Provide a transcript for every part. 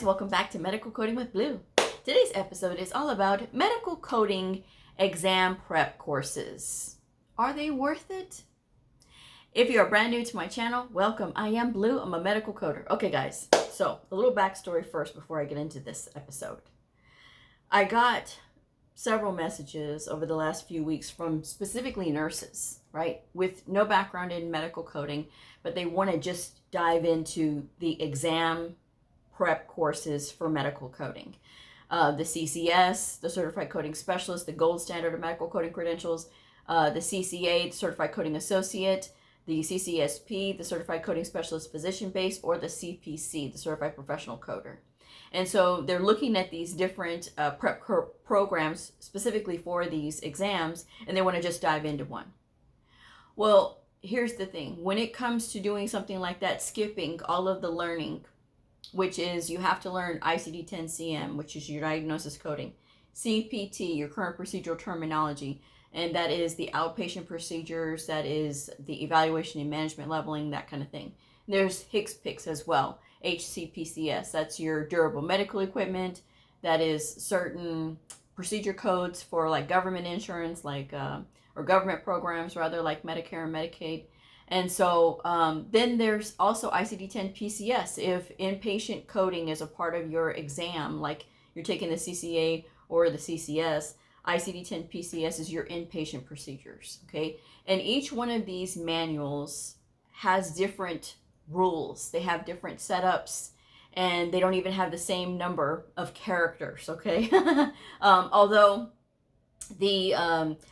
Welcome back to Medical Coding with Blue. Today's episode is all about medical coding exam prep courses. Are they worth it? If you are brand new to my channel, welcome. I am Blue. I'm a medical coder. Okay, guys, so a little backstory first before I get into this episode. I got several messages over the last few weeks from specifically nurses, right, with no background in medical coding, but they want to just dive into the exam prep courses for medical coding. The CCS, the Certified Coding Specialist, the gold standard of medical coding credentials, the CCA, the Certified Coding Associate, the CCSP, the Certified Coding Specialist Physician Base, or the CPC, the Certified Professional Coder. And so they're looking at these different prep programs specifically for these exams, and they want to just dive into one. Well, here's the thing. When it comes to doing something like that, skipping all of the learning, which is you have to learn ICD-10-CM, which is your diagnosis coding, CPT, your current procedural terminology, and that is the outpatient procedures, that is the evaluation and management leveling, that kind of thing. There's HCPCS as well, HCPCS, that's your durable medical equipment, that is certain procedure codes for like government insurance, like or government programs rather, like Medicare and Medicaid. And so then there's also ICD-10-PCS. If inpatient coding is a part of your exam, like you're taking the CCA or the CCS, ICD-10-PCS is your inpatient procedures, okay? And each one of these manuals has different rules. They have different setups, and they don't even have the same number of characters, okay? Although the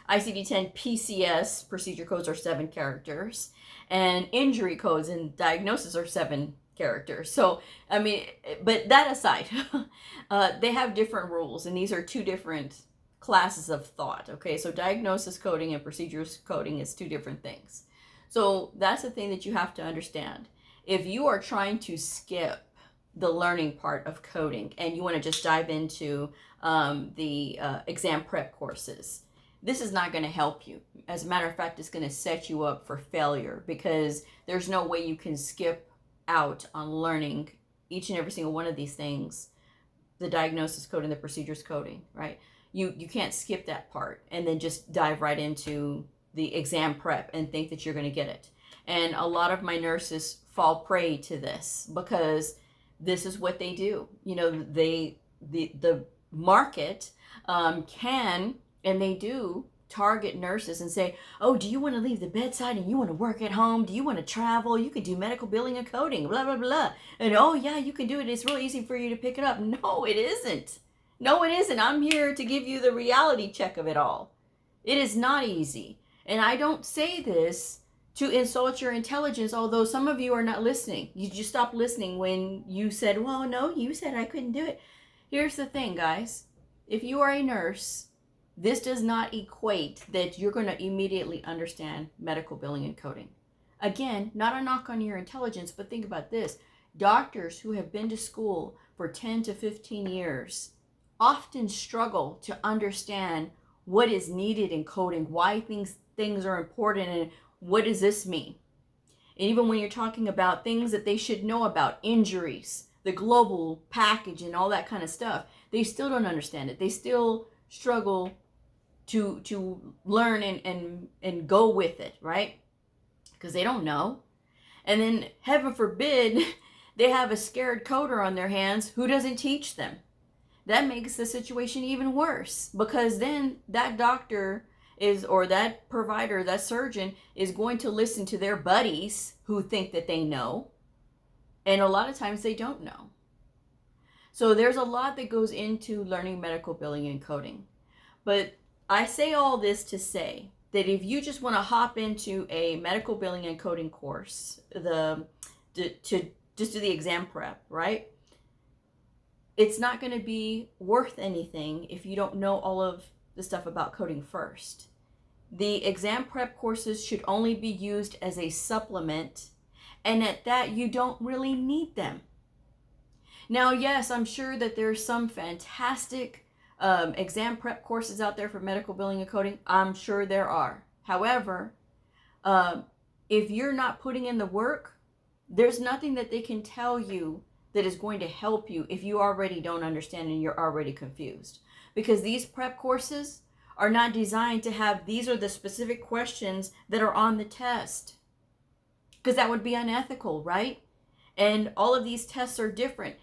ICD-10-PCS procedure codes are 7 characters, and injury codes and diagnosis are 7 characters. So, I mean, but that aside, they have different rules, and these are 2 different classes of thought, okay? So diagnosis coding and procedures coding is 2 different things. So that's the thing that you have to understand. If you are trying to skip the learning part of coding and you want to just dive into the exam prep courses, this is not going to help you. As a matter of fact, it's going to set you up for failure, because there's no way you can skip out on learning each and every single one of these things, the diagnosis coding, the procedures coding, right? You can't skip that part and then just dive right into the exam prep and think that you're going to get it. And a lot of my nurses fall prey to this because this is what they do. You know, the market can, and they do, target nurses and say, oh, do you want to leave the bedside and you want to work at home? Do you want to travel? You can do medical billing and coding, blah, blah, blah. And oh yeah, you can do it. It's real easy for you to pick it up. No, it isn't. No, it isn't. I'm here to give you the reality check of it all. It is not easy. And I don't say this to insult your intelligence, although some of you are not listening. You just stopped listening when you said, well, no, you said I couldn't do it. Here's the thing, guys. If you are a nurse, this does not equate that you're going to immediately understand medical billing and coding. Again, not a knock on your intelligence, but think about this. Doctors who have been to school for 10 to 15 years often struggle to understand what is needed in coding, why things are important, and what does this mean? And even when you're talking about things that they should know about, injuries, the global package and all that kind of stuff, they still don't understand it. They still struggle to learn and go with it, right? Because they don't know. And then heaven forbid, they have a scared coder on their hands who doesn't teach them. That makes the situation even worse, because then that doctor or that provider, that surgeon is going to listen to their buddies who think that they know. And a lot of times they don't know. So there's a lot that goes into learning medical billing and coding. But I say all this to say that if you just want to hop into a medical billing and coding course, to just do the exam prep, right? It's not going to be worth anything if you don't know all of the stuff about coding first. The exam prep courses should only be used as a supplement, and at that, you don't really need them. Now, yes, I'm sure that there's some fantastic exam prep courses out there for medical billing and coding. I'm sure there are. However, if you're not putting in the work, there's nothing that they can tell you that is going to help you if you already don't understand and you're already confused. Because these prep courses are not designed to have, these are the specific questions that are on the test. Because that would be unethical, right? And all of these tests are different.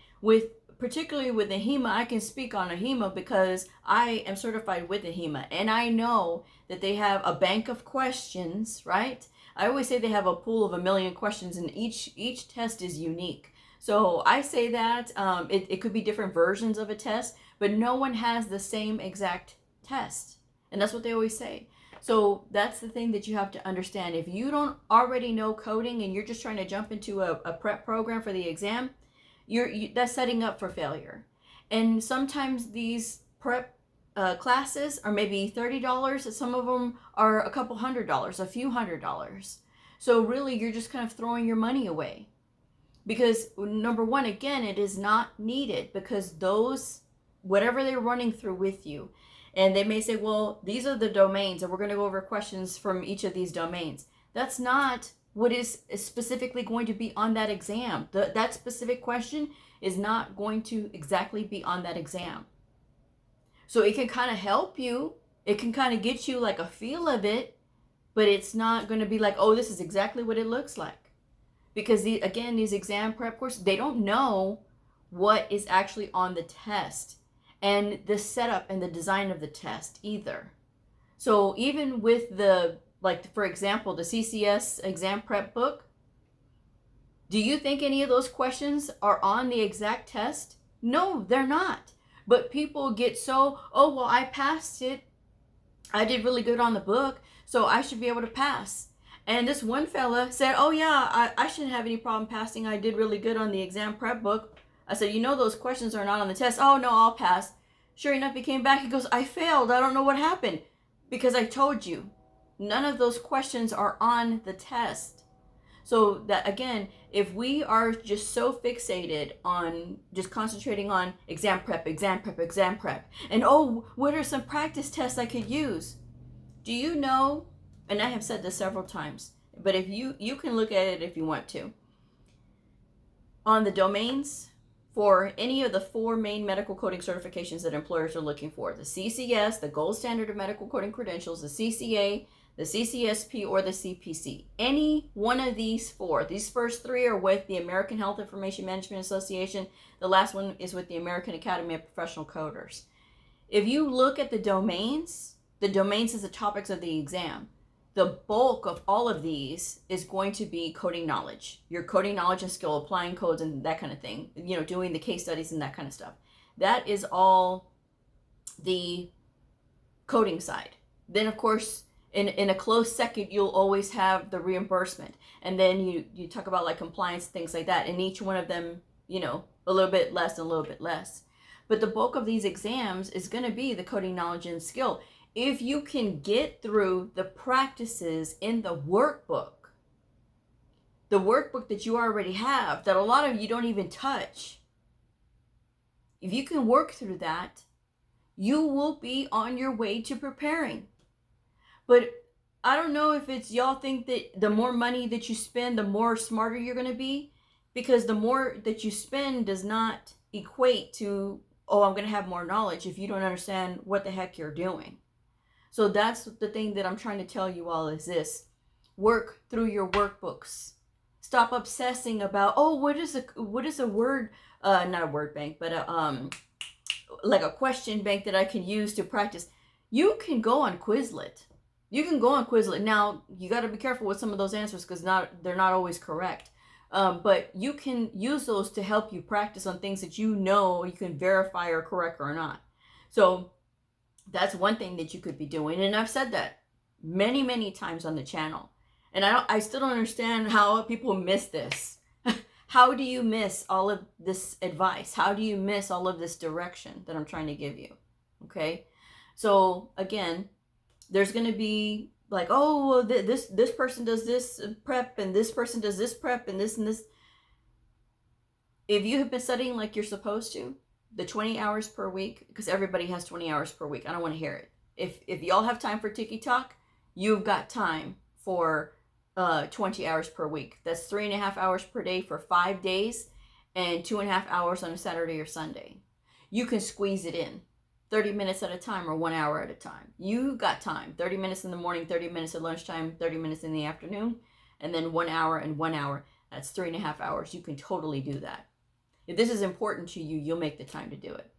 Particularly with the HEMA, I can speak on a HEMA because I am certified with the HEMA. And I know that they have a bank of questions, right? I always say they have a pool of 1,000,000 questions, and each test is unique. So I say that it could be different versions of a test, but no one has the same exact test. And that's what they always say. So that's the thing that you have to understand. If you don't already know coding and you're just trying to jump into a prep program for the exam, that's setting up for failure. And sometimes these prep classes are maybe $30. Some of them are a couple $100, a few $100. So really, you're just kind of throwing your money away. Because number one, again, it is not needed, because whatever they're running through with you, and they may say, well, these are the domains, and we're going to go over questions from each of these domains. That's not what is specifically going to be on that exam. That specific question is not going to exactly be on that exam. So it can kind of help you. It can kind of get you like a feel of it, but it's not going to be like, oh, this is exactly what it looks like. Because these exam prep courses, they don't know what is actually on the test and the setup and the design of the test either. So even with for example, the CCS exam prep book, do you think any of those questions are on the exact test? No, they're not. But people get oh, well, I passed it. I did really good on the book, so I should be able to pass. And this one fella said, oh yeah, I shouldn't have any problem passing. I did really good on the exam prep book. I said, those questions are not on the test. Oh no, I'll pass. Sure enough, he came back. He goes, I failed. I don't know what happened. Because I told you. None of those questions are on the test. So that, again, if we are just so fixated on just concentrating on exam prep, and oh, what are some practice tests I could use? Do you know, and I have said this several times, but if you can look at it if you want to, on the domains for any of the 4 main medical coding certifications that employers are looking for, the CCS, the gold standard of medical coding credentials, the CCA, the CCSP, or the CPC. Any one of these 4. These first 3 are with the American Health Information Management Association. The last one is with the American Academy of Professional Coders. If you look at the domains is the topics of the exam. The bulk of all of these is going to be coding knowledge. Your coding knowledge and skill, applying codes and that kind of thing. Doing the case studies and that kind of stuff. That is all the coding side. Then, of course, in a close second, you'll always have the reimbursement. And then you talk about like compliance, things like that. And each one of them, a little bit less and a little bit less. But the bulk of these exams is going to be the coding knowledge and skill. If you can get through the practices in the workbook that you already have, that a lot of you don't even touch, if you can work through that, you will be on your way to preparing. But I don't know if it's y'all think that the more money that you spend, the more smarter you're going to be, because the more that you spend does not equate to, oh, I'm going to have more knowledge if you don't understand what the heck you're doing. So that's the thing that I'm trying to tell you all is this. Work through your workbooks. Stop obsessing about, oh, what is a word, not a word bank, but like a question bank that I can use to practice. You can go on Quizlet. Now, you got to be careful with some of those answers because they're not always correct. But you can use those to help you practice on things that you can verify are correct or not. So that's one thing that you could be doing. And I've said that many, many times on the channel. And I still don't understand how people miss this. How do you miss all of this advice? How do you miss all of this direction that I'm trying to give you? Okay. So again, there's going to be like, oh, well, this person does this prep and this person does this prep and this and this. If you have been studying like you're supposed to, the 20 hours per week, because everybody has 20 hours per week. I don't want to hear it. If y'all have time for TikTok, you've got time for 20 hours per week. That's 3.5 hours per day for 5 days. and 2.5 hours on a Saturday or Sunday. You can squeeze it in 30 minutes at a time or 1 hour at a time. You got time, 30 minutes in the morning, 30 minutes at lunchtime, 30 minutes in the afternoon, and then 1 hour and 1 hour. That's 3.5 hours. You can totally do that. If this is important to you, you'll make the time to do it.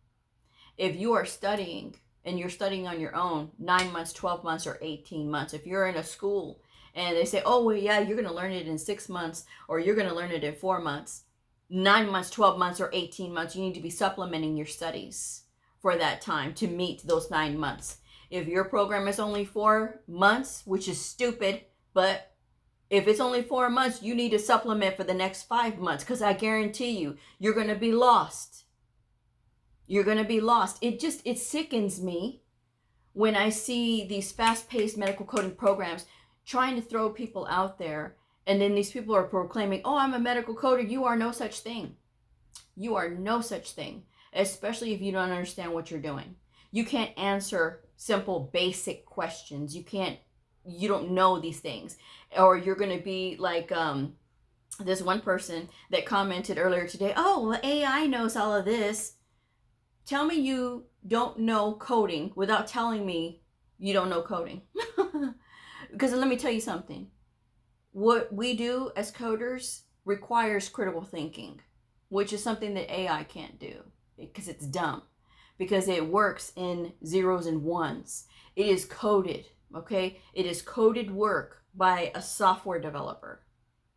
If you are studying and you're studying on your own, 9 months, 12 months, or 18 months, if you're in a school and they say, oh, well, yeah, you're going to learn it in 6 months, or you're going to learn it in 4 months, 9 months, 12 months, or 18 months, you need to be supplementing your studies for that time to meet those 9 months. If your program is only 4 months, which is stupid, but if it's only 4 months, you need to supplement for the next 5 months, because I guarantee you, you're going to be lost. You're going to be lost. It sickens me when I see these fast-paced medical coding programs trying to throw people out there, and then these people are proclaiming, oh, I'm a medical coder. You are no such thing. You are no such thing, especially if you don't understand what you're doing. You can't answer simple, basic questions. You don't know these things. Or you're going to be like this one person that commented earlier today, oh, well, AI knows all of this. Tell me you don't know coding without telling me you don't know coding. Because let me tell you something. What we do as coders requires critical thinking, which is something that AI can't do because it's dumb, because it works in zeros and ones. It is coded, okay? It is coded work by a software developer.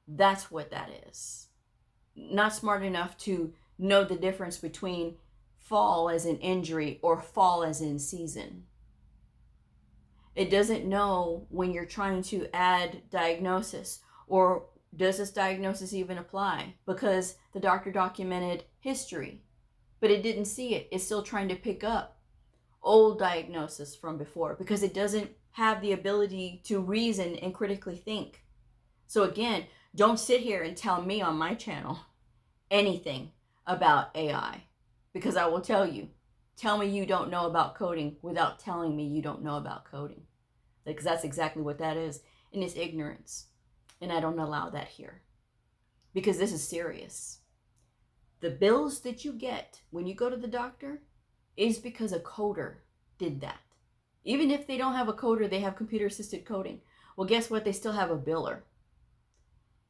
That's what that is. Not smart enough to know the difference between fall as in injury or fall as in season. It doesn't know when you're trying to add diagnosis, or does this diagnosis even apply, because the doctor documented history, but it didn't see it. It's still trying to pick up old diagnosis from before because it doesn't have the ability to reason and critically think. So again, don't sit here and tell me on my channel anything about AI, because I will tell you. Tell me you don't know about coding without telling me you don't know about coding. Because that's exactly what that is. And it's ignorance. And I don't allow that here. Because this is serious. The bills that you get when you go to the doctor is because a coder did that. Even if they don't have a coder, they have computer-assisted coding. Well, guess what? They still have a biller.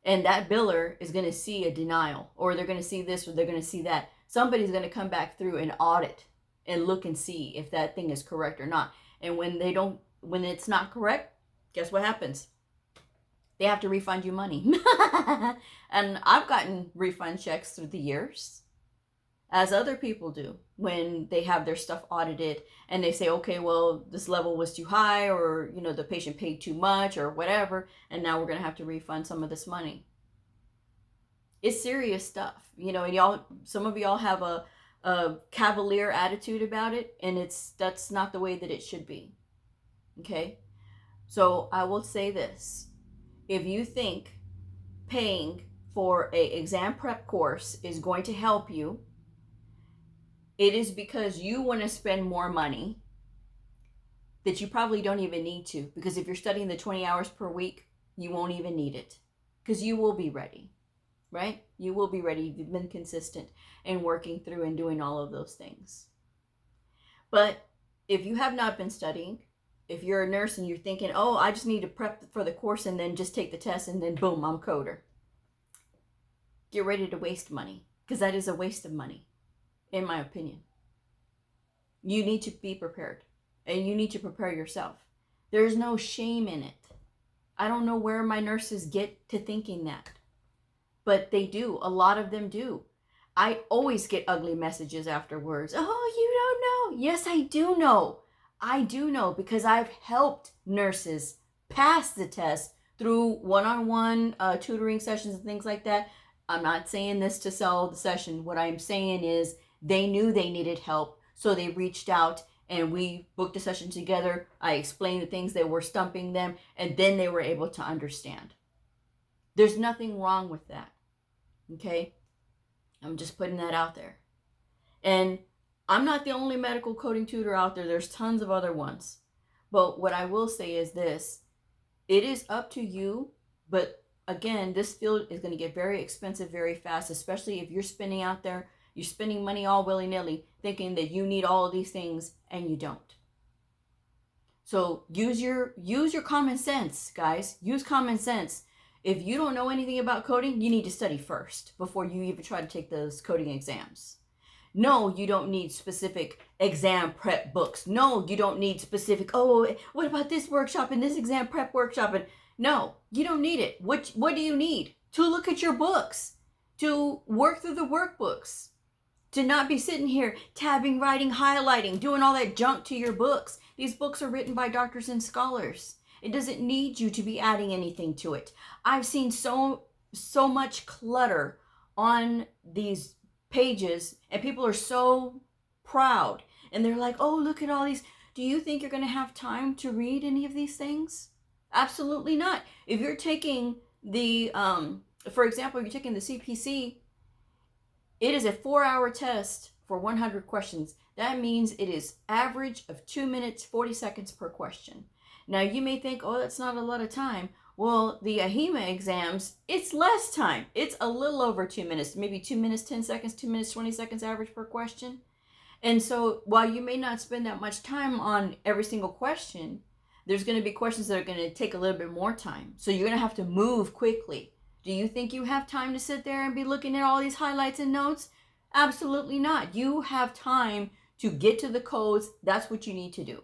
And that biller is going to see a denial. Or they're going to see this, or they're going to see that. Somebody's going to come back through and audit and look and see if that thing is correct or not. And when it's not correct, guess what happens? They have to refund you money. And I've gotten refund checks through the years, as other people do, when they have their stuff audited and they say, okay, well, this level was too high, or, the patient paid too much or whatever, and now we're going to have to refund some of this money. It's serious stuff, and some of y'all have a cavalier attitude about it, and that's not the way that it should be. Okay? So I will say this. If you think paying for an exam prep course is going to help you, it is because you want to spend more money that you probably don't even need to. Because if you're studying the 20 hours per week, you won't even need it. Because you will be ready. Right? You will be ready. You've been consistent and working through and doing all of those things. But if you have not been studying, if you're a nurse and you're thinking, oh, I just need to prep for the course and then just take the test and then boom, I'm a coder. Get ready to waste money, because that is a waste of money, in my opinion. You need to be prepared, and you need to prepare yourself. There's no shame in it. I don't know where my nurses get to thinking that. But they do. A lot of them do. I always get ugly messages afterwards. Oh, you don't know. Yes, I do know. I do know, because I've helped nurses pass the test through one-on-one tutoring sessions and things like that. I'm not saying this to sell the session. What I'm saying is they knew they needed help, so they reached out and we booked a session together. I explained the things that were stumping them, and then they were able to understand. There's nothing wrong with that. Okay? I'm just putting that out there. And I'm not the only medical coding tutor out there. There's tons of other ones. But what I will say is this. It is up to you, but again, this field is going to get very expensive very fast, especially if you're spending out there, you're spending money all willy-nilly, thinking that you need all of these things and you don't. So use your common sense, guys. Use common sense. If you don't know anything about coding, you need to study first before you even try to take those coding exams. No, you don't need specific exam prep books. No, you don't need specific, oh, what about this workshop and this exam prep workshop? And no, you don't need it. What do you need? To look at your books, to work through the workbooks, to not be sitting here tabbing, writing, highlighting, doing all that junk to your books. These books are written by doctors and scholars. It doesn't need you to be adding anything to it. I've seen so much clutter on these pages, and people are so proud. And they're like, oh, look at all these. Do you think you're going to have time to read any of these things? Absolutely not. If you're taking the, for example, if you're taking the CPC, it is a 4-hour test for 100 questions. That means it is average of 2 minutes, 40 seconds per question. Now you may think, oh, that's not a lot of time. Well, the AHIMA exams, it's less time. It's a little over 2 minutes, maybe 2 minutes, 10 seconds, 2 minutes, 20 seconds average per question. And so while you may not spend that much time on every single question, there's going to be questions that are going to take a little bit more time. So you're going to have to move quickly. Do you think you have time to sit there and be looking at all these highlights and notes? Absolutely not. You have time to get to the codes. That's what you need to do.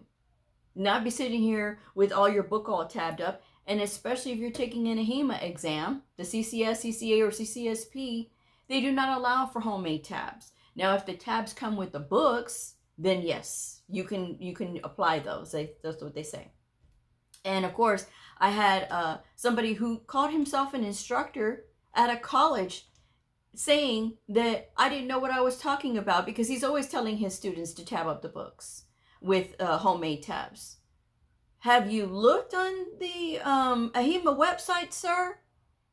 Not be sitting here with all your book all tabbed up. And especially if you're taking an AHIMA exam, the CCS, CCA, or CCSP, they do not allow for homemade tabs. Now, if the tabs come with the books, then yes, you can apply those. That's what they say. And of course, I had somebody who called himself an instructor at a college saying that I didn't know what I was talking about because he's always telling his students to tab up the books with homemade tabs. Have you looked on the AHIMA website, sir?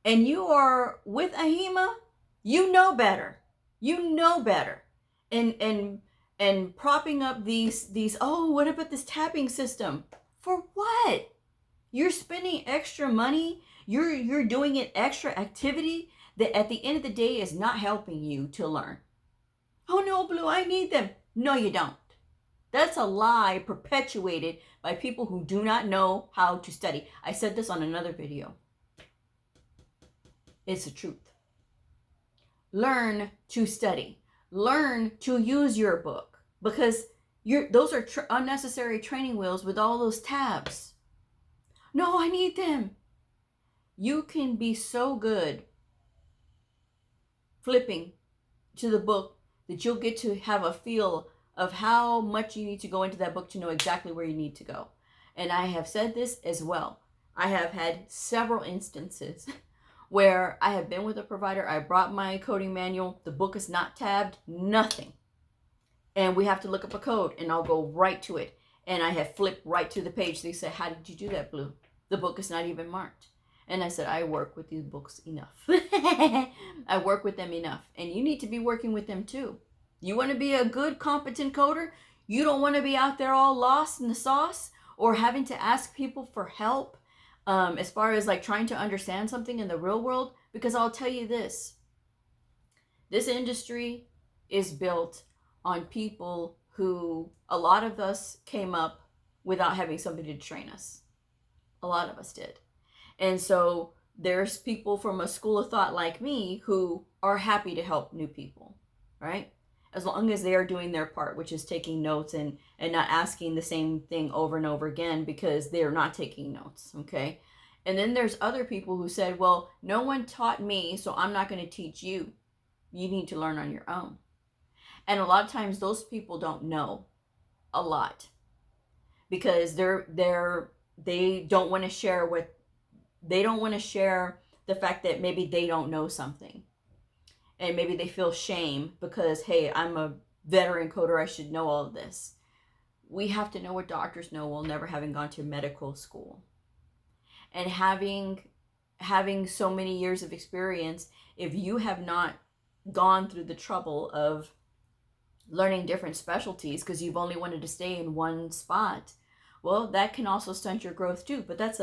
And you are with AHIMA? You know better. You know better. And propping up these, oh, what about this tabbing system? For what? You're spending extra money. You're doing an extra activity that at the end of the day is not helping you to learn. Oh no, Blue, I need them. No, you don't. That's a lie perpetuated by people who do not know how to study. I said this on another video. It's the truth. Learn to study. Learn to use your book because those are unnecessary training wheels with all those tabs. No, I need them. You can be so good flipping to the book that you'll get to have a feel of how much you need to go into that book to know exactly where you need to go. And I have said this as well. I have had several instances where I have been with a provider. I brought my coding manual. The book is not tabbed, nothing. And we have to look up a code and I'll go right to it. And I have flipped right to the page. They say, how did you do that, Blue? The book is not even marked. And I said, I work with these books enough. I work with them enough. And you need to be working with them too. You want to be a good, competent coder? You don't want to be out there all lost in the sauce or having to ask people for help as far as like trying to understand something in the real world. Because I'll tell you this industry is built on people who, a lot of us came up without having somebody to train us. A lot of us did. And so there's people from a school of thought like me who are happy to help new people, right? As long as they are doing their part, which is taking notes and not asking the same thing over and over again because they're not taking notes, okay? And then there's other people who said, well, no one taught me, so I'm not going to teach you. You need to learn on your own. And a lot of times those people don't know a lot because they don't want to share they don't want to share the fact that maybe they don't know something. And maybe they feel shame because, hey, I'm a veteran coder, I should know all of this. We have to know what doctors know while never having gone to medical school. And having so many years of experience, if you have not gone through the trouble of learning different specialties because you've only wanted to stay in one spot, well, that can also stunt your growth too. But that's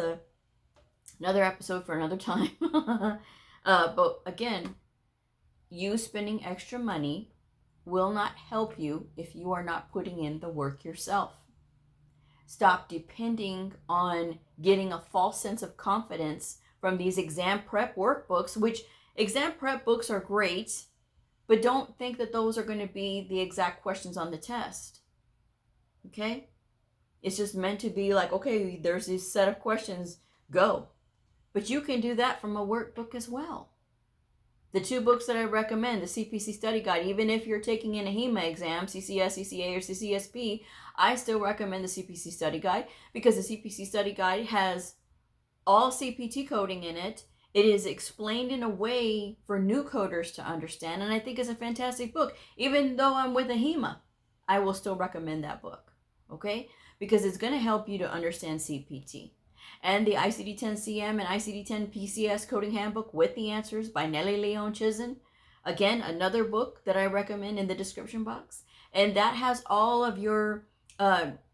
Another episode for another time. But again, you spending extra money will not help you if you are not putting in the work yourself. Stop depending on getting a false sense of confidence from these exam prep workbooks, which exam prep books are great, but don't think that those are going to be the exact questions on the test. Okay? It's just meant to be like, okay, there's this set of questions, go. But you can do that from a workbook as well. The two books that I recommend, the CPC Study Guide, even if you're taking an HEMA exam, CCS, CCA, or CCSP, I still recommend the CPC Study Guide because the CPC Study Guide has all CPT coding in it. It is explained in a way for new coders to understand, and I think it's a fantastic book. Even though I'm with a HEMA, I will still recommend that book, okay? Because it's going to help you to understand CPT. And the ICD-10-CM and ICD-10-PCS Coding Handbook with the Answers by Nellie Leon Chizen. Again, another book that I recommend in the description box. And that has all of your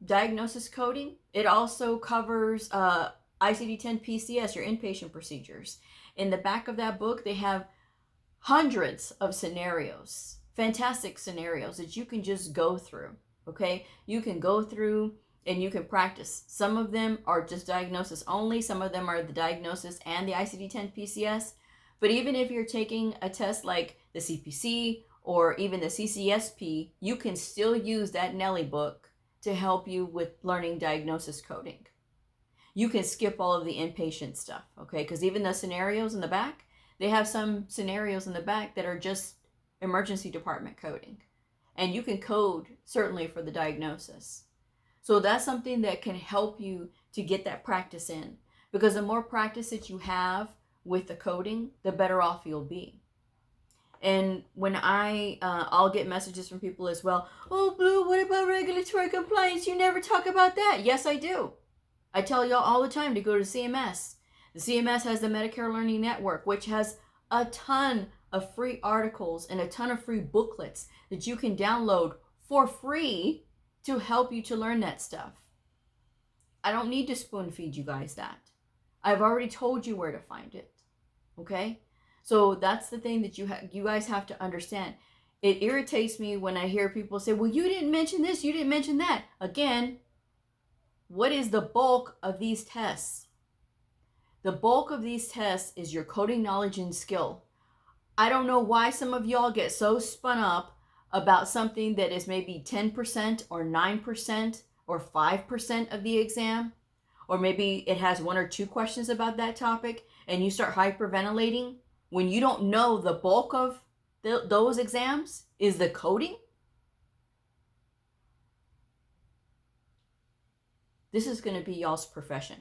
diagnosis coding. It also covers ICD-10-PCS, your inpatient procedures. In the back of that book, they have hundreds of scenarios, fantastic scenarios that you can just go through, okay? You can go through and you can practice. Some of them are just diagnosis only. Some of them are the diagnosis and the ICD-10-PCS. But even if you're taking a test like the CPC or even the CCSP, you can still use that Nellie book to help you with learning diagnosis coding. You can skip all of the inpatient stuff, okay? Because even the scenarios in the back, they have some scenarios in the back that are just emergency department coding. And you can code certainly for the diagnosis. So that's something that can help you to get that practice in. Because the more practice that you have with the coding, the better off you'll be. And when I'll get messages from people as well, oh, Blue, what about regulatory compliance? You never talk about that. Yes, I do. I tell y'all all the time to go to CMS. The CMS has the Medicare Learning Network, which has a ton of free articles and a ton of free booklets that you can download for free to help you to learn that stuff. I don't need to spoon feed you guys that. I've already told you where to find it. Okay? So that's the thing that you guys have to understand. It irritates me when I hear people say, well, you didn't mention this, you didn't mention that. Again, what is the bulk of these tests? The bulk of these tests is your coding knowledge and skill. I don't know why some of y'all get so spun up about something that is maybe 10% or 9% or 5% of the exam, or maybe it has one or two questions about that topic, and you start hyperventilating when you don't know the bulk of those exams is the coding. This is going to be y'all's profession.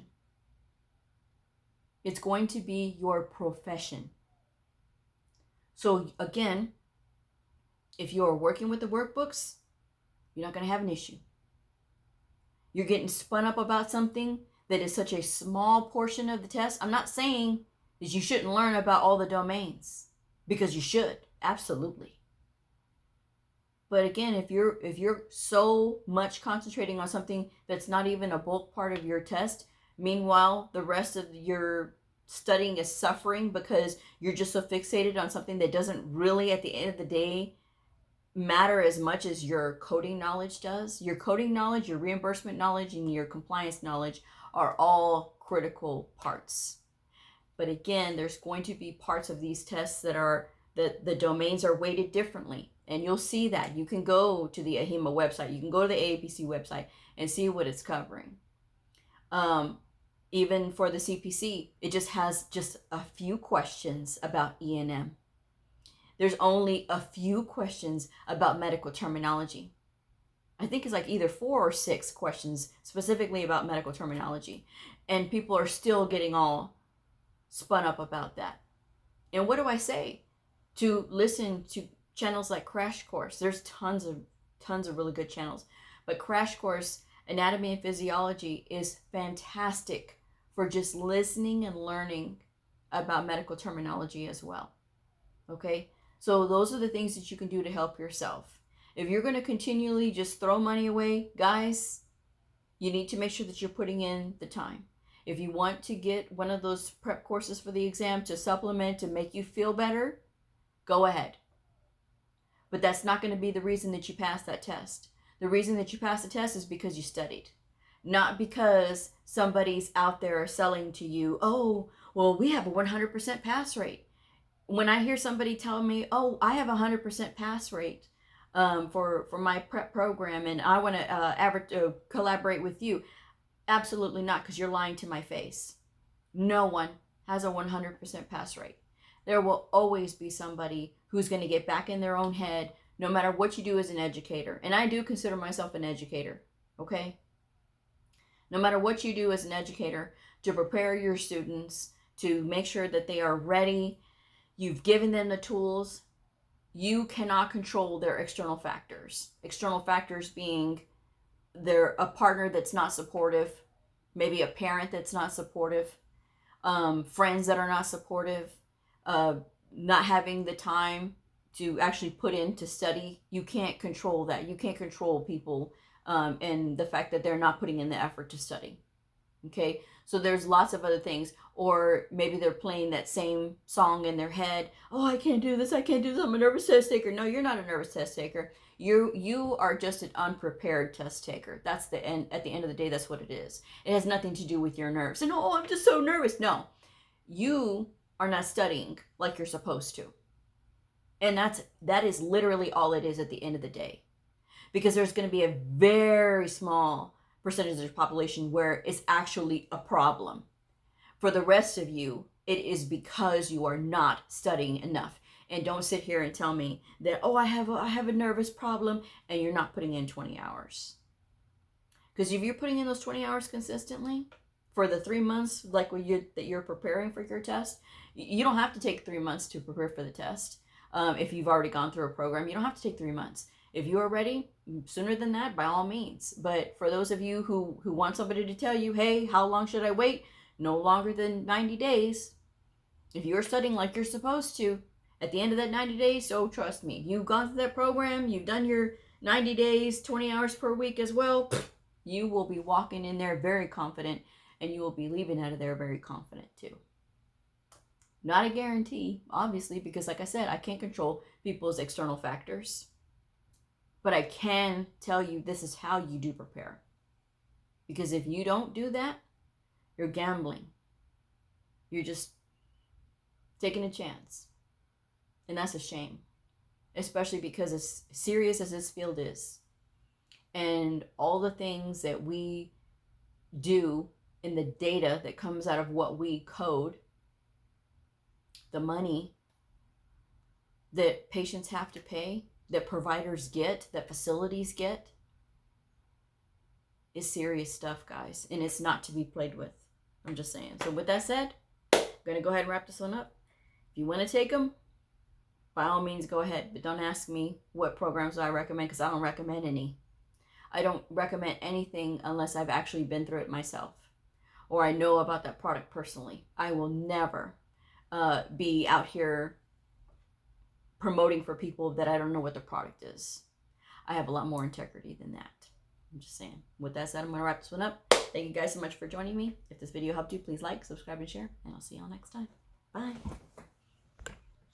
It's going to be your profession. So again, if you're working with the workbooks, you're not going to have an issue. You're getting spun up about something that is such a small portion of the test. I'm not saying that you shouldn't learn about all the domains, because you should, absolutely. But again, if you're so much concentrating on something that's not even a bulk part of your test, meanwhile the rest of your studying is suffering because you're just so fixated on something that doesn't really at the end of the day matter as much as your coding knowledge does. Your coding knowledge, your reimbursement knowledge, and your compliance knowledge are all critical parts. But again, there's going to be parts of these tests that are the domains are weighted differently. And you'll see that. You can go to the AHIMA website. You can go to the AAPC website and see what it's covering. Even for the CPC, it just has just a few questions about E&M. There's only a few questions about medical terminology. I think it's like either 4 or 6 questions specifically about medical terminology. And people are still getting all spun up about that. And what do I say? To listen to channels like Crash Course. There's tons of really good channels. But Crash Course Anatomy and Physiology is fantastic for just listening and learning about medical terminology as well. Okay? So those are the things that you can do to help yourself. If you're going to continually just throw money away, guys, you need to make sure that you're putting in the time. If you want to get one of those prep courses for the exam to supplement, to make you feel better, go ahead. But that's not going to be the reason that you pass that test. The reason that you pass the test is because you studied. Not because somebody's out there selling to you, oh, well, we have a 100% pass rate. When I hear somebody tell me, oh, I have a 100% pass rate for my prep program and I want to collaborate with you, absolutely not, because you're lying to my face. No one has a 100% pass rate. There will always be somebody who's going to get back in their own head, no matter what you do as an educator. And I do consider myself an educator, okay? No matter what you do as an educator to prepare your students, to make sure that they are ready, you've given them the tools, you cannot control their external factors. External factors being they're a partner that's not supportive, maybe a parent that's not supportive, friends that are not supportive, not having the time to actually put in to study. You can't control that. You can't control people and the fact that they're not putting in the effort to study. Okay, so there's lots of other things. Or maybe they're playing that same song in their head. Oh, I can't do this. I can't do this. I'm a nervous test taker. No, you're not a nervous test taker. You are just an unprepared test taker. That's the end. At the end of the day, that's what it is. It has nothing to do with your nerves. And oh, I'm just so nervous. No, you are not studying like you're supposed to. And that is literally all it is at the end of the day. Because there's going to be a very small percentage of the population where it's actually a problem. For the rest of you, it is because you are not studying enough. And don't sit here and tell me that, oh, I have a nervous problem and you're not putting in 20 hours. Because if you're putting in those 20 hours consistently for the 3 months that you're preparing for your test, you don't have to take 3 months to prepare for the test. If you've already gone through a program, you don't have to take 3 months. If you are ready, sooner than that, by all means. But for those of you who want somebody to tell you, hey, how long should I wait? No longer than 90 days. If you're studying like you're supposed to, at the end of that 90 days, oh, trust me, you've gone through that program, you've done your 90 days, 20 hours per week as well, you will be walking in there very confident, and you will be leaving out of there very confident too. Not a guarantee, obviously, because like I said, I can't control people's external factors. But I can tell you this is how you do prepare. Because if you don't do that, you're gambling. You're just taking a chance. And that's a shame. Especially because as serious as this field is, and all the things that we do in the data that comes out of what we code, the money that patients have to pay, that providers get, that facilities get, is serious stuff, guys. And it's not to be played with. I'm just saying. So with that said, I'm going to go ahead and wrap this one up. If you want to take them, by all means, go ahead. But don't ask me what programs I recommend, because I don't recommend any. I don't recommend anything unless I've actually been through it myself, or I know about that product personally. I will never be out here promoting for people that I don't know what the product is. I have a lot more integrity than that. I'm just saying. With that said, I'm going to wrap this one up. Thank you guys so much for joining me. If this video helped you, please like, subscribe, and share. And I'll see y'all next time. Bye.